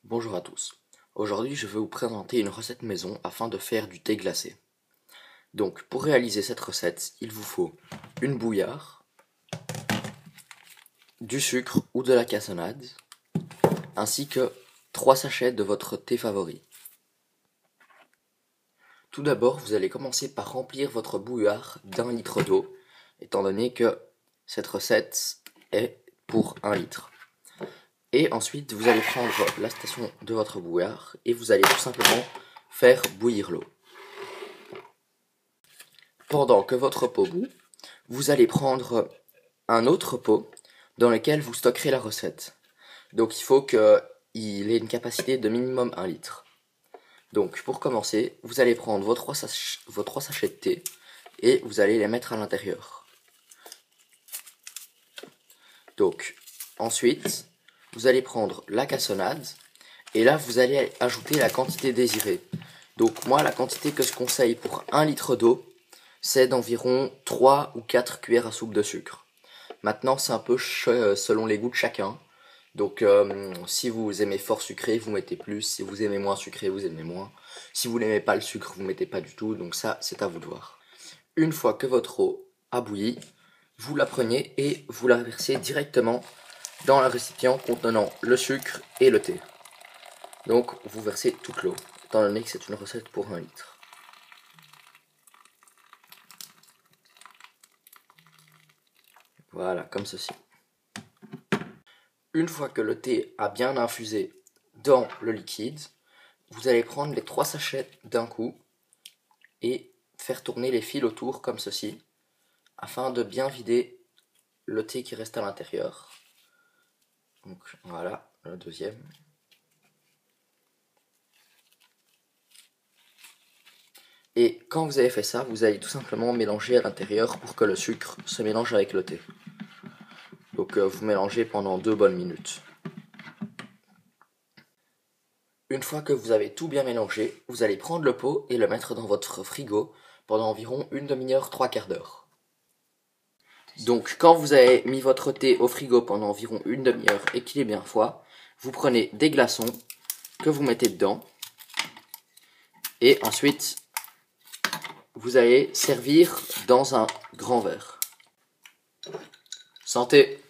Bonjour à tous. Aujourd'hui, je vais vous présenter une recette maison afin de faire du thé glacé. Donc, pour réaliser cette recette, il vous faut une bouillarde, du sucre ou de la cassonade, ainsi que 3 sachets de votre thé favori. Tout d'abord, vous allez commencer par remplir votre bouillarde d'1 litre d'eau, étant donné que cette recette est pour 1 litre. Et ensuite, vous allez prendre la station de votre bouillarde et vous allez tout simplement faire bouillir l'eau. Pendant que votre pot bout, vous allez prendre un autre pot dans lequel vous stockerez la recette. Donc il faut qu'il ait une capacité de minimum 1 litre. Donc pour commencer, vous allez prendre vos 3 sachets de thé et vous allez les mettre à l'intérieur. Donc ensuite, vous allez prendre la cassonade et là vous allez ajouter la quantité désirée. Donc moi la quantité que je conseille pour 1 litre d'eau, c'est d'environ 3 ou 4 cuillères à soupe de sucre. Maintenant c'est un peu selon les goûts de chacun. Donc si vous aimez fort sucré, vous mettez plus. Si vous aimez moins sucré, vous aimez moins. Si vous n'aimez pas le sucre, vous mettez pas du tout. Donc ça, c'est à vous de voir. Une fois que votre eau a bouilli, vous la prenez et vous la versez directement dans le récipient contenant le sucre et le thé. Donc vous versez toute l'eau, étant donné que c'est une recette pour 1 litre. Voilà, comme ceci. Une fois que le thé a bien infusé dans le liquide, vous allez prendre les 3 sachets d'un coup et faire tourner les fils autour comme ceci, afin de bien vider le thé qui reste à l'intérieur. Donc voilà, le deuxième. Et quand vous avez fait ça, vous allez tout simplement mélanger à l'intérieur pour que le sucre se mélange avec le thé. Donc vous mélangez pendant 2 bonnes minutes. Une fois que vous avez tout bien mélangé, vous allez prendre le pot et le mettre dans votre frigo pendant environ une demi-heure, 3 quarts d'heure. Donc quand vous avez mis votre thé au frigo pendant environ une demi-heure et qu'il est bien froid, vous prenez des glaçons que vous mettez dedans et ensuite vous allez servir dans un grand verre. Santé!